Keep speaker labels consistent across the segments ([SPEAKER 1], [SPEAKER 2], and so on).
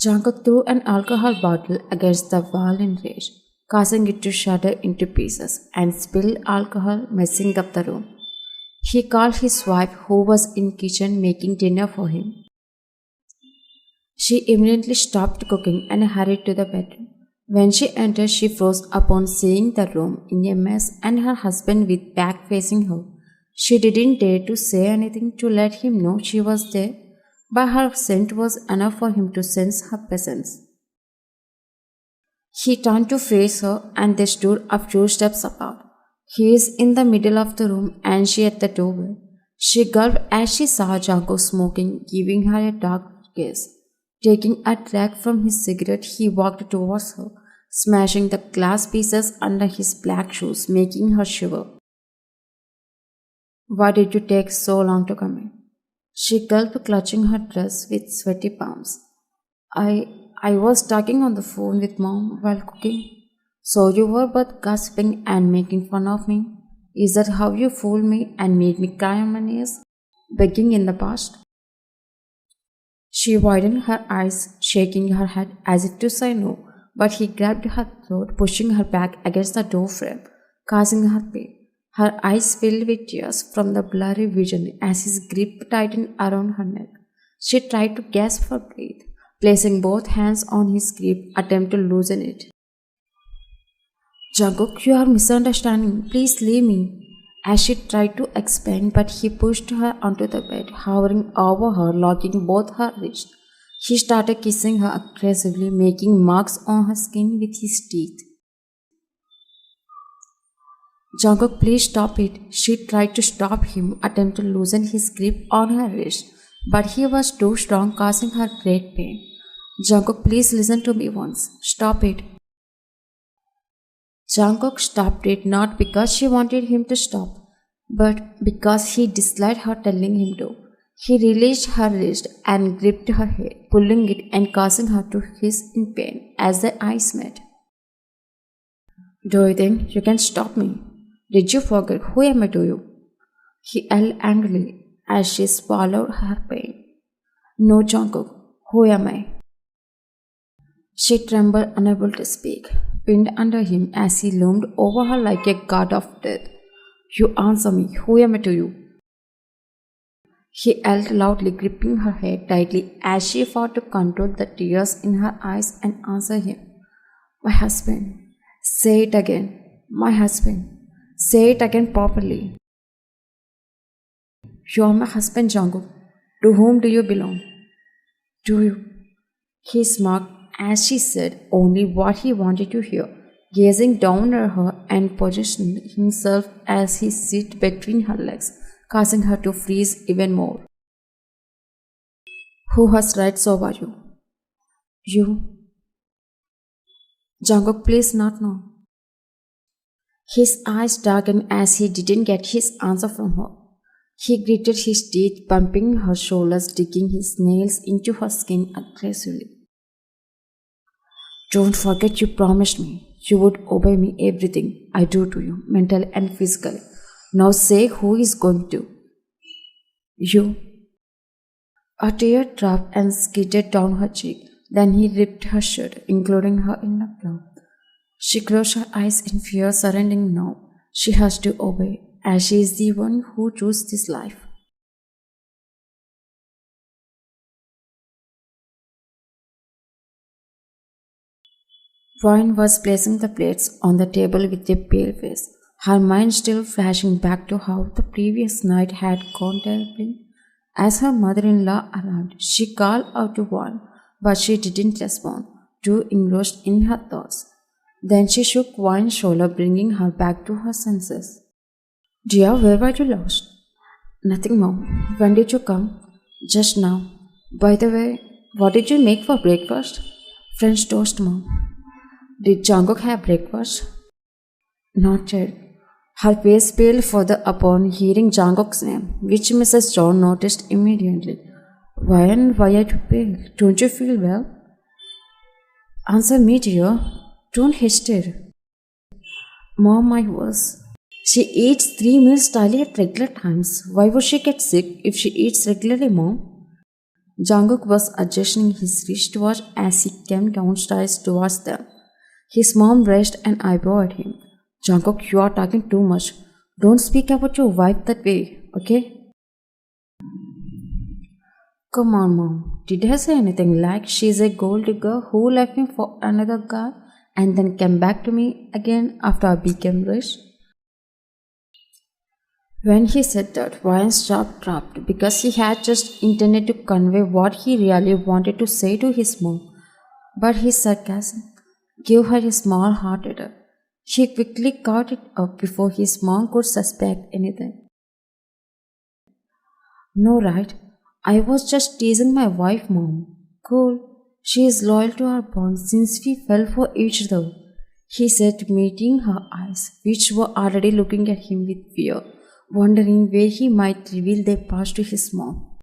[SPEAKER 1] Jungkook threw an alcohol bottle against the wall in rage, causing it to shatter into pieces and spill alcohol, messing up the room. He called his wife, who was in kitchen making dinner for him. She immediately stopped cooking and hurried to the bedroom. When she entered, she froze upon seeing the room in a mess and her husband with back facing her. She didn't dare to say anything to let him know she was there, but her scent was enough for him to sense her presence. He turned to face her and they stood a few steps apart. He is in the middle of the room and she at the doorway. She gulped as she saw Jungkook smoking, giving her a dark gaze. Taking a drag from his cigarette, he walked towards her, smashing the glass pieces under his black shoes, making her shiver. Why did you take so long to come in? She gulped, clutching her dress with sweaty palms. I was talking on the phone with mom while cooking. So you were both gossiping and making fun of me? Is that how you fooled me and made me cry on my knees, begging in the past? She widened her eyes, shaking her head as if to say no, but he grabbed her throat, pushing her back against the door frame, causing her pain. Her eyes filled with tears from the blurry vision as his grip tightened around her neck. She tried to gasp for breath, placing both hands on his grip, attempt to loosen it. Jungkook, you are misunderstanding. Please leave me. As she tried to explain, but he pushed her onto the bed, hovering over her, locking both her wrists. He started kissing her aggressively, making marks on her skin with his teeth. Jungkook, please stop it. She tried to stop him, attempt to loosen his grip on her wrist, but he was too strong, causing her great pain. Jungkook, please listen to me once. Stop it. Jungkook stopped it not because she wanted him to stop, but because he disliked her telling him to. He released her wrist and gripped her head, pulling it and causing her to hiss in pain as their eyes met. Do you think you can stop me? Did you forget who am I to you? He yelled angrily as she swallowed her pain. No, Jungkook, who am I? She trembled, unable to speak, pinned under him as he loomed over her like a god of death. You answer me, who am I to you? He yelled loudly, gripping her head tightly as she fought to control the tears in her eyes and answer him. My husband. Say it again. My husband. Say it again properly. You are my husband, Jungkook. To whom do you belong? To you. He smirked as she said only what he wanted to hear, gazing down at her and positioned himself as he sit between her legs, causing her to freeze even more. Who has rights over you? You. Jungkook, please not know. His eyes darkened as he didn't get his answer from her. He gritted his teeth, bumping her shoulders, digging his nails into her skin aggressively. Don't forget you promised me you would obey me everything I do to you, mentally and physically. Now say who is going to. You. A tear dropped and skidded down her cheek. Then he ripped her shirt, including her inner bra. She closed her eyes in fear, surrendering now. She has to obey, as she is the one who chose this life. Vine was placing the plates on the table with a pale face, her mind still flashing back to how the previous night had gone terribly. As her mother-in-law arrived, she called out to Vine, but she didn't respond, too engrossed in her thoughts. Then she shook Vine's shoulder, bringing her back to her senses. Dear, where were you lost? Nothing, Mom. When did you come? Just now. By the way, what did you make for breakfast? French toast, Mom. Did Jungkook have breakfast? Not yet. Her face paled further upon hearing Jungkook's name, which Mrs. John noticed immediately. Why are you pale? Don't you feel well? Answer me, dear. Don't hesitate. Mom, I was. She eats 3 meals daily at regular times. Why would she get sick if she eats regularly, Mom? Jungkook was adjusting his wristwatch as he came downstairs towards them. His mom raised an eyebrow at him. Jungkook, you are talking too much. Don't speak about your wife that way, okay? Come on, mom. Did I say anything like she's a gold digger who left me for another guy and then came back to me again after I became rich? When he said that, Ryan's jaw dropped because he had just intended to convey what he really wanted to say to his mom. But his sarcasm gave her a small heart attack. She quickly caught it up before his mom could suspect anything. No, right? I was just teasing my wife, mom. Cool. She is loyal to our bond since we fell for each other, he said, meeting her eyes, which were already looking at him with fear, wondering where he might reveal their past to his mom.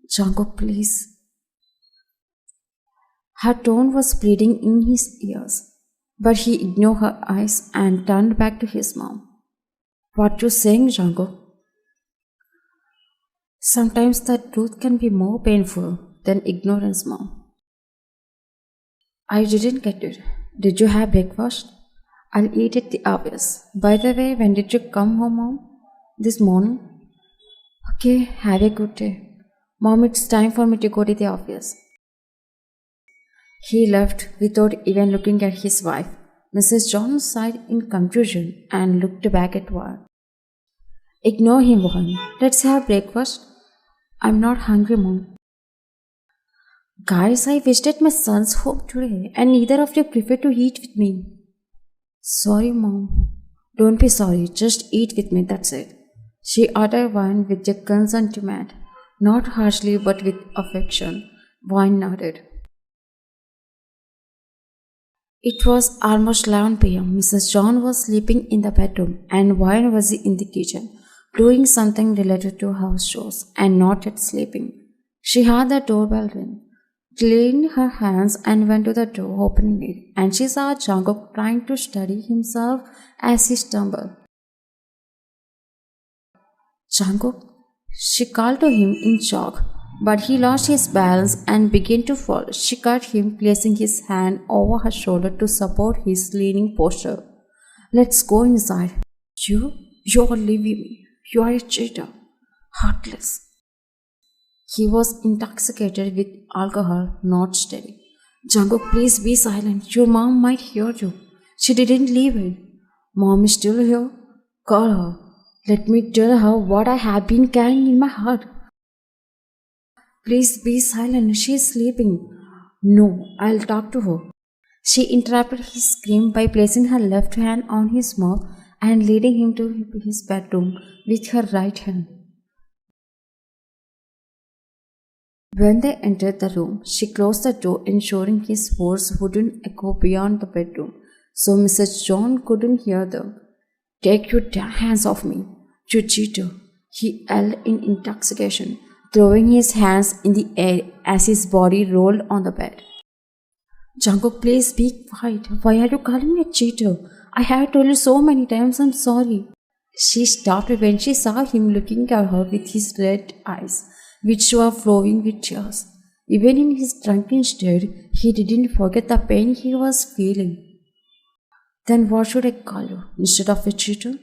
[SPEAKER 1] Jungkook, please. Her tone was pleading in his ears, but he ignored her eyes and turned back to his mom. What you saying, Jungkook? Sometimes the truth can be more painful than ignorance, mom. I didn't get it. Did you have breakfast? I'll eat at the office. By the way, when did you come home, mom? This morning? Okay, have a good day. Mom, it's time for me to go to the office. He left without even looking at his wife. Mrs. John sighed in confusion and looked back at Warren. Ignore him, Warren. Let's have breakfast. I'm not hungry, mom. Guys, I visited my son's home today and neither of you preferred to eat with me. Sorry, mom. Don't be sorry, just eat with me, that's it. She ordered wine with a concern to Matt, not harshly but with affection. Wine nodded. It was almost 11 p.m. Mrs. John was sleeping in the bedroom and Wine was in the kitchen, doing something related to house chores and not yet sleeping. She heard the doorbell ring, cleaned her hands and went to the door, opening it, and she saw Jungkook trying to steady himself as he stumbled. Jungkook, she called to him in shock, but he lost his balance and began to fall. She caught him, placing his hand over her shoulder to support his leaning posture. Let's go inside. You're leaving me. You are a cheater. Heartless. He was intoxicated with alcohol, not steady. Jungkook, please be silent. Your mom might hear you. She didn't leave it. Mom is still here. Call her. Let me tell her what I have been carrying in my heart. Please be silent. She is sleeping. No, I'll talk to her. She interrupted his scream by placing her left hand on his mouth and leading him to his bedroom with her right hand. When they entered the room, she closed the door, ensuring his words wouldn't echo beyond the bedroom, so Mrs. John couldn't hear them. Take your damn hands off me, you cheater, he yelled in intoxication, throwing his hands in the air as his body rolled on the bed. Jungkook, please be quiet. Why are you calling me a cheater? I have told you so many times I'm sorry. She stopped when she saw him looking at her with his red eyes, which were flowing with tears. Even in his drunken state, he didn't forget the pain he was feeling. Then what should I call you instead of a cheater?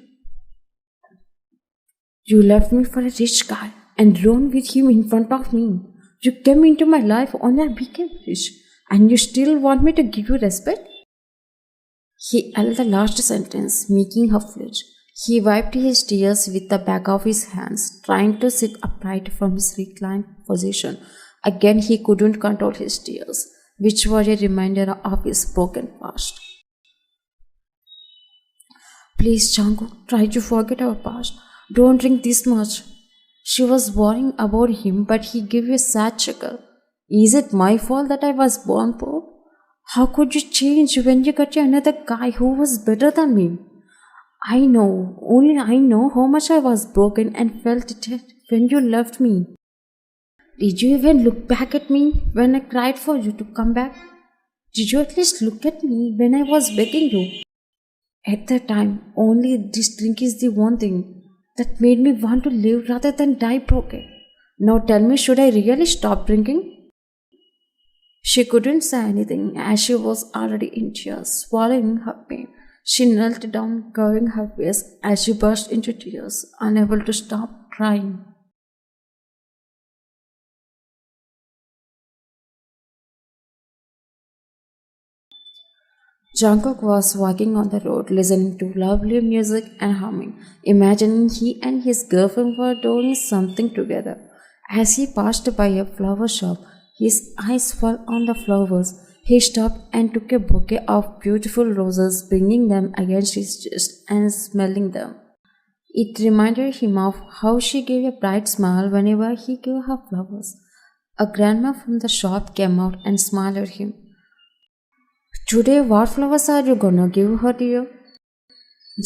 [SPEAKER 1] You left me for a rich guy and ran with him in front of me. You came into my life only I became rich, and you still want me to give you respect? He held the last sentence, making her flinch. He wiped his tears with the back of his hands, trying to sit upright from his reclined position. Again, he couldn't control his tears, which were a reminder of his broken past. Please, Jungkook, try to forget our past. Don't drink this much. She was worrying about him, but he gave a sad chuckle. Is it my fault that I was born poor? How could you change when you got another guy who was better than me? Only I know how much I was broken and felt it when you left me. Did you even look back at me when I cried for you to come back? Did you at least look at me when I was begging you? At that time, only this drink is the one thing that made me want to live rather than die broken. Now tell me, should I really stop drinking? She couldn't say anything as she was already in tears, swallowing her pain. She knelt down, covering her face as she burst into tears, unable to stop crying. Jungkook was walking on the road, listening to lovely music and humming, imagining he and his girlfriend were doing something together. As he passed by a flower shop, his eyes fell on the flowers. He stopped and took a bouquet of beautiful roses, bringing them against his chest and smelling them. It reminded him of how she gave a bright smile whenever he gave her flowers. A grandma from the shop came out and smiled at him. Today, what flowers are you gonna give her, dear?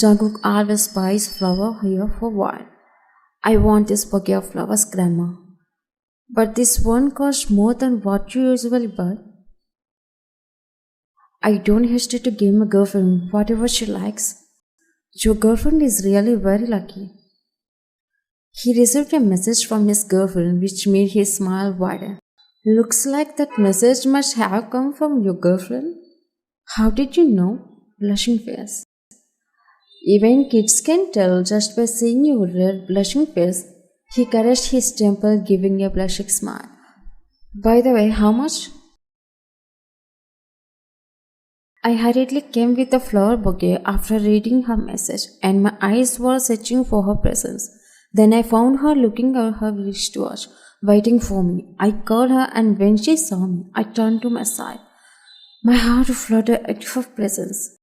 [SPEAKER 1] Jungkook always buys flower here for wine. I want this bouquet of flowers, Grandma. But this one costs more than what you usually buy. I don't hesitate to give my girlfriend whatever she likes. Your girlfriend is really very lucky. He received a message from his girlfriend which made his smile wider. Looks like that message must have come from your girlfriend. How did you know? Blushing face. Even kids can tell just by seeing your red blushing face. He caressed his temple, giving a blushing smile. By the way, how much? I hurriedly came with a flower bouquet after reading her message, and my eyes were searching for her presence. Then I found her looking at her wristwatch, waiting for me. I called her, and when she saw me, I turned to my side. My heart fluttered at her presence.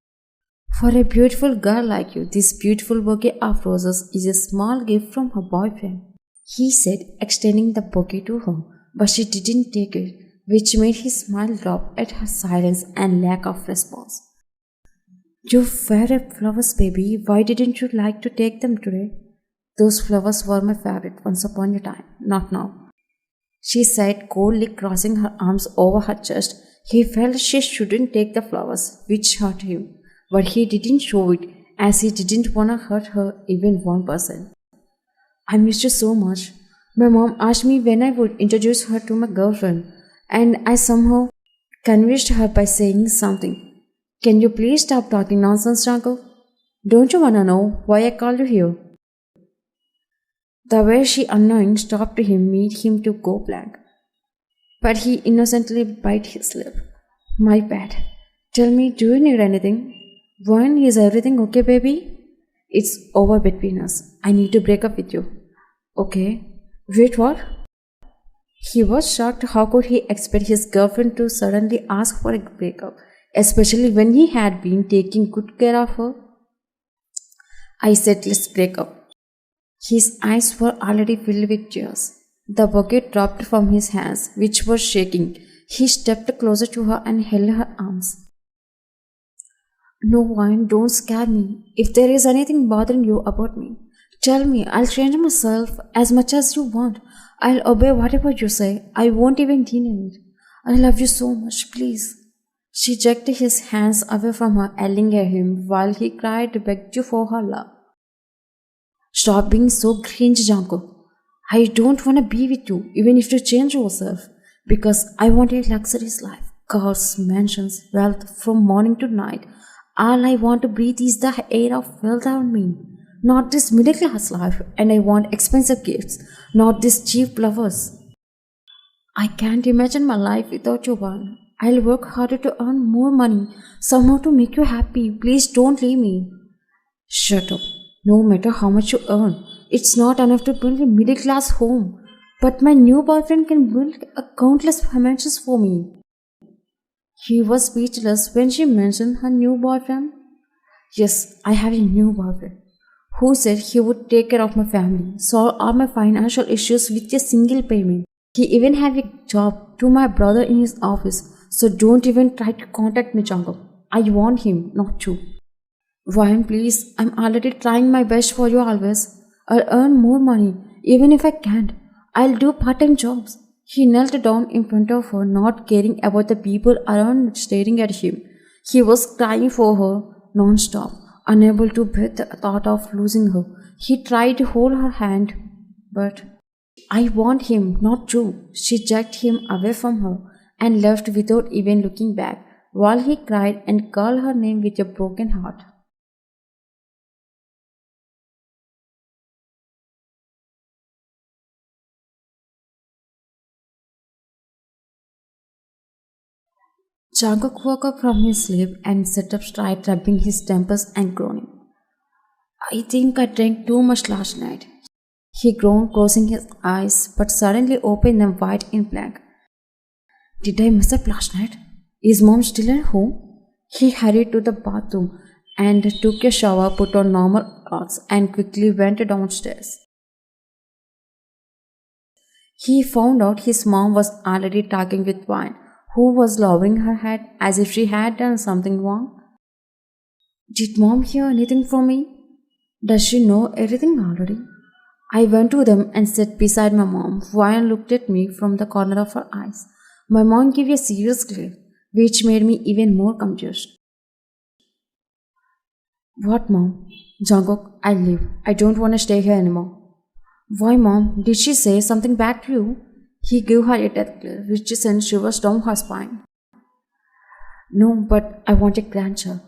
[SPEAKER 1] For a beautiful girl like you, this beautiful bouquet of roses is a small gift from her boyfriend, he said, extending the bouquet to her, but she didn't take it, which made his smile drop at her silence and lack of response. You favorite flowers, baby. Why didn't you like to take them today? Those flowers were my favorite once upon a time, not now. She said coldly, crossing her arms over her chest. He felt she shouldn't take the flowers, which hurt him, but he didn't show it as he didn't want to hurt her even 1%. I missed you so much. My mom asked me when I would introduce her to my girlfriend, and I somehow convinced her by saying something. Can you please stop talking nonsense, Uncle? Don't you want to know why I called you here? The way she annoying stopped him made him to go blank. But he innocently bit his lip. My bad. Tell me, do you need anything? When is everything okay, baby? It's over between us. I need to break up with you. Okay. Wait, what? He was shocked. How could he expect his girlfriend to suddenly ask for a breakup, especially when he had been taking good care of her? I said, let's break up. His eyes were already filled with tears. The bouquet dropped from his hands, which were shaking. He stepped closer to her and held her arms. No, Wine, don't scare me. If there is anything bothering you about me, tell me. I'll change myself as much as you want. I'll obey whatever you say. I won't even deny it. I love you so much, please. She jerked his hands away from her, yelling at him while he cried, begged you for her love. Stop being so cringe, Janko. I don't want to be with you, even if you change yourself, because I want a luxurious life. Cars, mansions, wealth from morning to night. All I want to breathe is the air of wealth around me. Not this middle class life, and I want expensive gifts, not these cheap flowers. I can't imagine my life without you, One. I'll work harder to earn more money, somehow to make you happy. Please don't leave me. Shut up. No matter how much you earn, it's not enough to build a middle class home. But my new boyfriend can build a countless mansions for me. He was speechless when she mentioned her new boyfriend. Yes, I have a new boyfriend who said he would take care of my family, solve all my financial issues with a single payment. He even have a job to my brother in his office, so don't even try to contact me, Jungle. I want him, not you. Ryan, please, I'm already trying my best for you always. I'll earn more money, even if I can't. I'll do part-time jobs. He knelt down in front of her, not caring about the people around staring at him. He was crying for her non-stop, unable to bear the thought of losing her. He tried to hold her hand, but I want him, not you. She jerked him away from her and left without even looking back, while he cried and called her name with a broken heart. Jungkook woke up from his sleep and sat up straight, rubbing his temples and groaning. I think I drank too much last night. He groaned, closing his eyes, but suddenly opened them wide in blank. Did I mess up last night? Is mom still at home? He hurried to the bathroom and took a shower, put on normal clothes, and quickly went downstairs. He found out his mom was already talking with Vine, who was lowering her head as if she had done something wrong. Did mom hear anything from me? Does she know everything already? I went to them and sat beside my mom. Vine looked at me from the corner of her eyes. My mom gave a serious glare, which made me even more confused. What, mom? Jungkook, I leave. I don't want to stay here anymore. Why, mom? Did she say something bad to you? He gave her a death glare, which sent shivers down her spine. No, but I want a grandchild.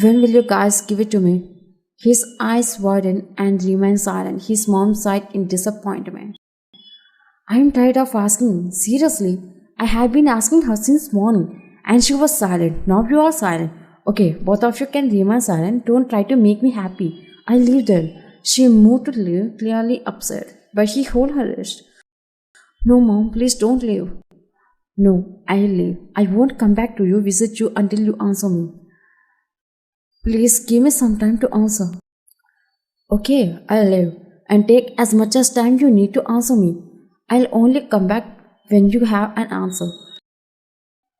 [SPEAKER 1] When will you guys give it to me? His eyes widened and remained silent. His mom sighed in disappointment. I am tired of asking. Seriously, I have been asking her since morning, and she was silent. Now you are silent. Okay, both of you can remain silent. Don't try to make me happy. I'll leave then. She moved to leave, clearly upset, but he held her wrist. No, mom, please don't leave. No, I'll leave. I won't come back to you, visit you until you answer me. Please give me some time to answer. Okay, I'll leave. And take as much as time you need to answer me. I'll only come back when you have an answer.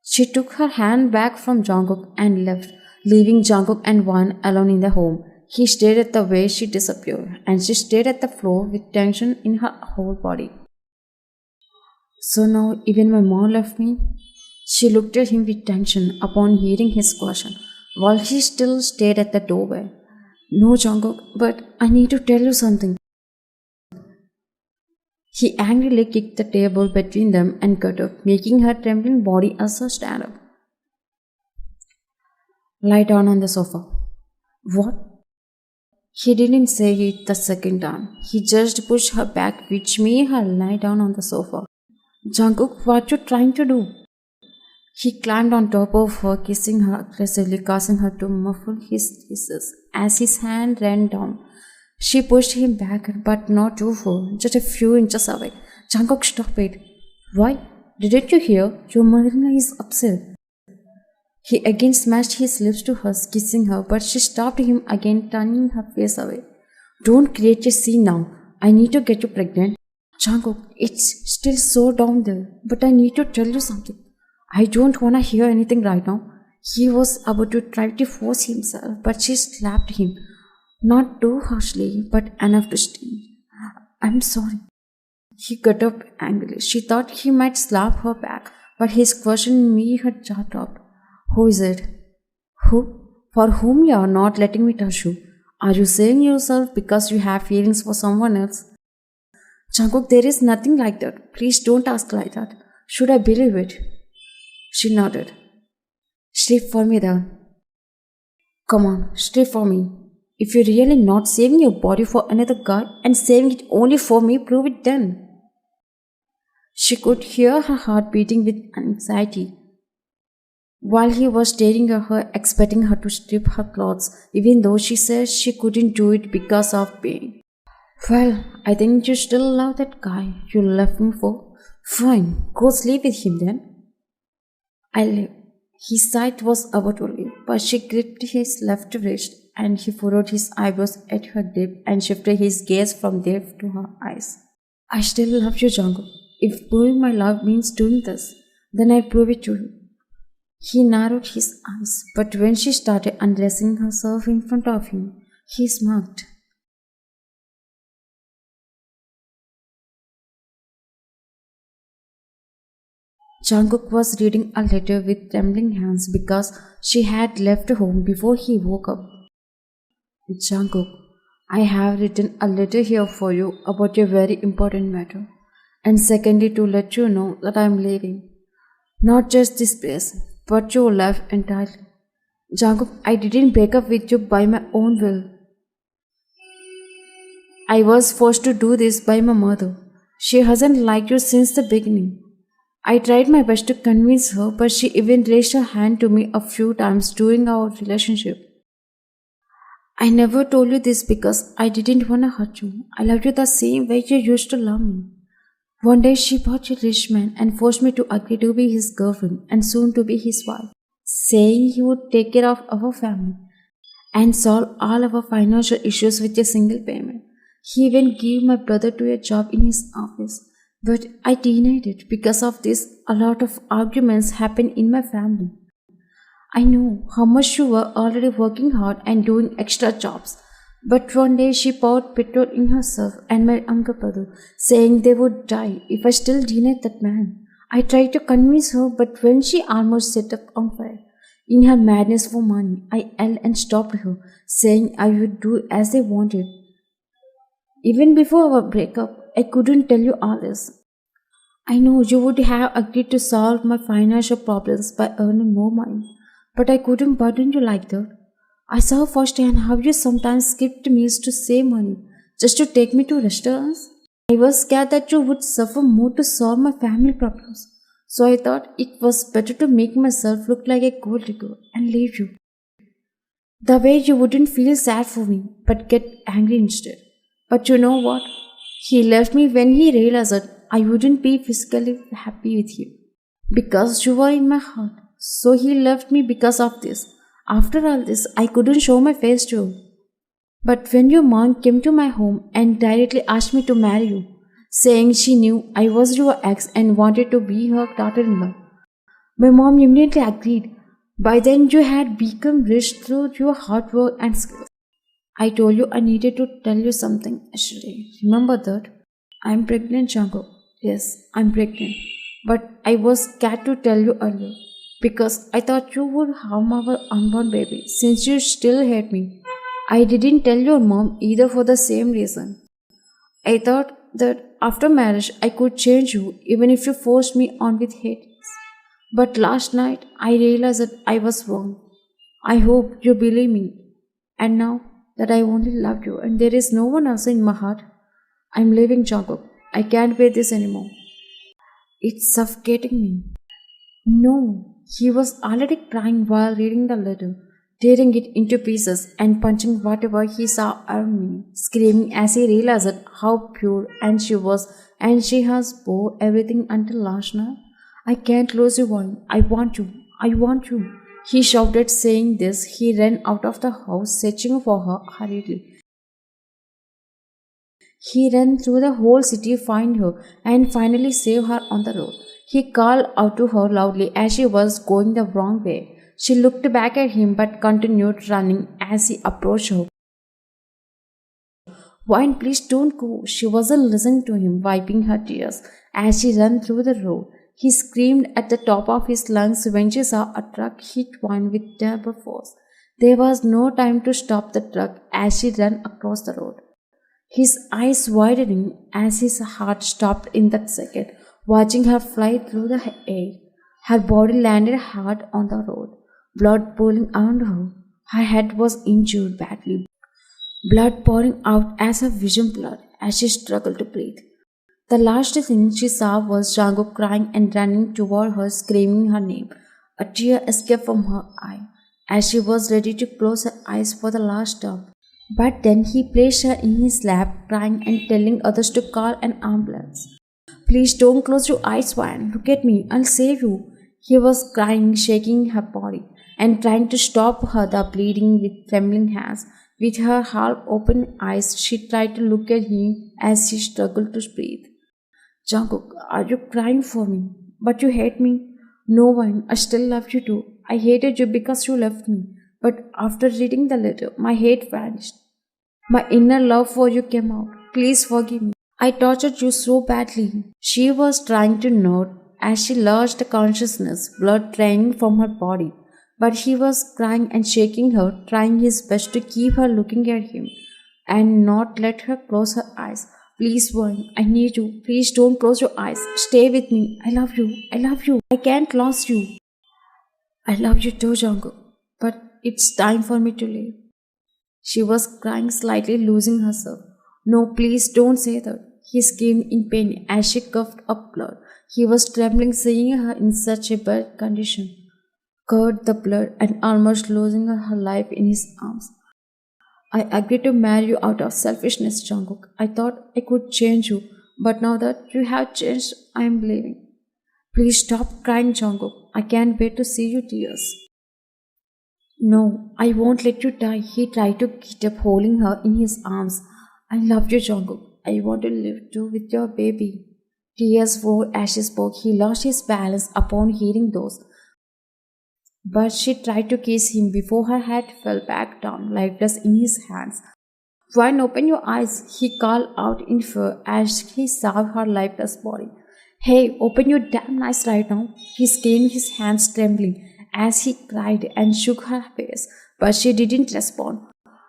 [SPEAKER 1] She took her hand back from Jungkook and left, leaving Jungkook and Wan alone in the home. He stared at the way she disappeared, and she stared at the floor with tension in her whole body. So now even my mom left me? She looked at him with tension upon hearing his question, while he still stared at the doorway. No, Jungkook, but I need to tell you something. He angrily kicked the table between them and got up, making her trembling body also stand up. Lie down on the sofa. What? He didn't say it the second time. He just pushed her back, which made her lie down on the sofa. Jungkook, what you trying to do? He climbed on top of her, kissing her aggressively, causing her to muffle his kisses. As his hand ran down, she pushed him back, but not too far, just a few inches away. Jungkook, stop it. Why? Didn't you hear? Your mother-in-law is upset. He again smashed his lips to hers, kissing her, but she stopped him again, turning her face away. Don't create a scene now. I need to get you pregnant. Jungkook, it's still so down there, but I need to tell you something. I don't want to hear anything right now. He was about to try to force himself, but she slapped him. Not too harshly, but enough to sting. I'm sorry. He got up angrily. She thought he might slap her back, but his question made her jaw drop. Who is it? Who? For whom you are not letting me touch you? Are you saying yourself because you have feelings for someone else? Jungkook, there is nothing like that. Please don't ask like that. Should I believe it? She nodded. Strip for me then. Come on, strip for me. If you're really not saving your body for another guy and saving it only for me, prove it then. She could hear her heart beating with anxiety while he was staring at her, expecting her to strip her clothes, even though she said she couldn't do it because of pain. Well, I think you still love that guy you left me for. Fine, go sleep with him then. I live. His sight was about to leave, but she gripped his left wrist and he furrowed his eyebrows at her grip and shifted his gaze from there to her eyes. I still love you, Jungkook. If proving my love means doing this, then I'll prove it to you. He narrowed his eyes, but when she started undressing herself in front of him, he smirked. Jungkook was reading a letter with trembling hands because she had left home before he woke up. Jungkook, I have written a letter here for you about a very important matter. And secondly, to let you know that I'm leaving. Not just this place, but your life entirely. Jungkook, I didn't break up with you by my own will. I was forced to do this by my mother. She hasn't liked you since the beginning. I tried my best to convince her, but she even raised her hand to me a few times during our relationship. I never told you this because I didn't want to hurt you. I loved you the same way you used to love me. One day she bought a rich man and forced me to agree to be his girlfriend and soon to be his wife, saying he would take care of our family and solve all our financial issues with a single payment. He even gave my brother to a job in his office. But I denied it. Because of this, a lot of arguments happened in my family. I know how much you were already working hard and doing extra jobs. But one day she poured petrol in herself and my younger brother, saying they would die if I still denied that man. I tried to convince her, but when she almost set up on fire, in her madness for money, I yelled and stopped her, saying I would do as they wanted. Even before our breakup, I couldn't tell you all this. I know you would have agreed to solve my financial problems by earning more money, but I couldn't burden you like that. I saw firsthand how you sometimes skipped meals to save money just to take me to restaurants. I was scared that you would suffer more to solve my family problems, so I thought it was better to make myself look like a gold digger and leave you. The way you wouldn't feel sad for me, but get angry instead. But you know what? He left me when he realized that I wouldn't be physically happy with you. Because you were in my heart. So he left me because of this. After all this, I couldn't show my face to you. But when your mom came to my home and directly asked me to marry you, saying she knew I was your ex and wanted to be her daughter in law, my mom immediately agreed. By then, you had become rich through your hard work and skills. I told you I needed to tell you something yesterday. Remember that? I'm pregnant, Jango. Yes, I'm pregnant. But I was scared to tell you earlier because I thought you would harm our unborn baby since you still hate me. I didn't tell your mom either for the same reason. I thought that after marriage I could change you even if you forced me on with hate. But last night I realized that I was wrong. I hope you believe me. And now that I only love you and there is no one else in my heart, I'm leaving Jungkook. I can't bear this anymore. It's suffocating me. No, he was already crying while reading the letter, tearing it into pieces and punching whatever he saw around me, screaming as he realized how pure and she was, and she has bore everything until last night. I can't lose you, one. I want you. I want you. He shouted, saying this. He ran out of the house, searching for her hurriedly. He ran through the whole city to find her and finally save her on the road. He called out to her loudly as she was going the wrong way. She looked back at him but continued running as he approached her. Wine, please don't go. She wasn't listening to him, wiping her tears as she ran through the road. He screamed at the top of his lungs when she saw a truck hit Wine with terrible force. There was no time to stop the truck as she ran across the road. His eyes widening as his heart stopped in that second, watching her fly through the air. Her body landed hard on the road, blood pooling around her. Her head was injured badly, blood pouring out as her vision blurred as she struggled to breathe. The last thing she saw was Django crying and running toward her, screaming her name. A tear escaped from her eye as she was ready to close her eyes for the last time. But then he placed her in his lap, crying and telling others to call an ambulance. Please don't close your eyes, Swan. Look at me. I'll save you. He was crying, shaking her body, and trying to stop her the bleeding with trembling hands. With her half open eyes, she tried to look at him as she struggled to breathe. Jungkook, are you crying for me? But you hate me? No one. I still love you too. I hated you because you left me. But after reading the letter, my hate vanished. My inner love for you came out. Please forgive me. I tortured you so badly. She was trying to nod as she lost consciousness, blood draining from her body. But he was crying and shaking her, trying his best to keep her looking at him and not let her close her eyes. Please, Wine, I need you. Please don't close your eyes. Stay with me. I love you. I love you. I can't lose you. I love you too, Jungkook. But it's time for me to leave. She was crying, slightly losing herself. No, please don't say that. He screamed in pain as she coughed up blood. He was trembling, seeing her in such a bad condition. Covered the blood and almost losing her life in his arms. I agreed to marry you out of selfishness, Jungkook. I thought I could change you, but now that you have changed, I am leaving. Please stop crying, Jungkook. I can't wait to see your tears. No, I won't let you die. He tried to get up, holding her in his arms. I love you, Jungkook. I want to live too with your baby. Tears flowed as she spoke. He lost his balance upon hearing those. But she tried to kiss him before her head fell back down, lifeless in his hands. Wine, open your eyes, he called out in fear as he saw her lifeless body. Hey, open your damn eyes right now, he screamed, his hands trembling as he cried and shook her face, but she didn't respond.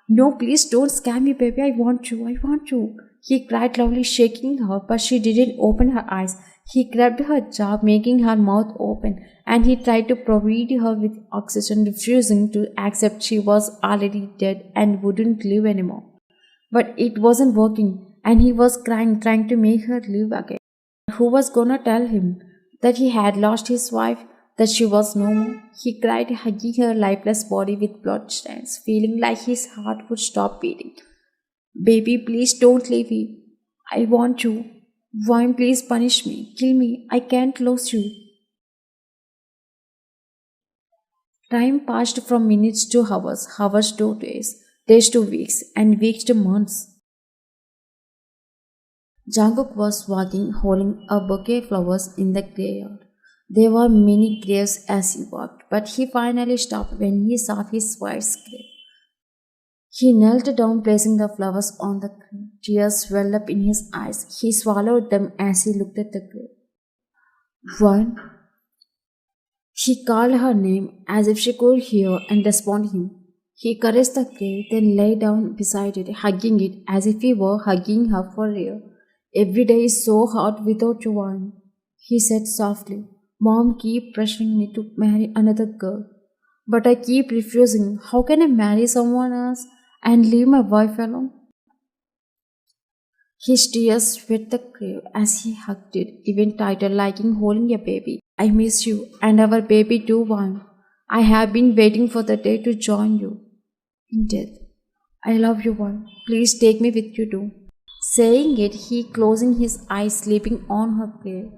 [SPEAKER 1] No, please don't scare me, baby. I want you. I want you. He cried loudly, shaking her, but she didn't open her eyes. He grabbed her jaw, making her mouth open, and he tried to provide her with oxygen, refusing to accept she was already dead and wouldn't live anymore. But it wasn't working, and he was crying, trying to make her live again. Who was gonna tell him that he had lost his wife, that she was no more? He cried, hugging her lifeless body with bloodstains, feeling like his heart would stop beating. Baby, please don't leave me. I want you. Why, please punish me. Kill me. I can't lose you. Time passed from minutes to hours, hours to days to weeks, and weeks to months. Jungkook was walking, holding a bouquet of flowers in the graveyard. There were many graves as he walked, but he finally stopped when he saw his wife's grave. He knelt down, placing the flowers on the grave. Tears welled up in his eyes. He swallowed them as he looked at the grave. One. He called her name as if she could hear and respond to him. He caressed the grave, then lay down beside it, hugging it as if he were hugging her for real. Every day is so hard without you, Wine, he said softly. Mom keep pressuring me to marry another girl. But I keep refusing. How can I marry someone else and leave my wife alone? His tears wet the grave as he hugged it, even tighter, liking holding a baby. I miss you, and our baby too, Wine. I have been waiting for the day to join you in death. I love you, Wine. Please take me with you too. Saying it, he closing his eyes, sleeping on her grave.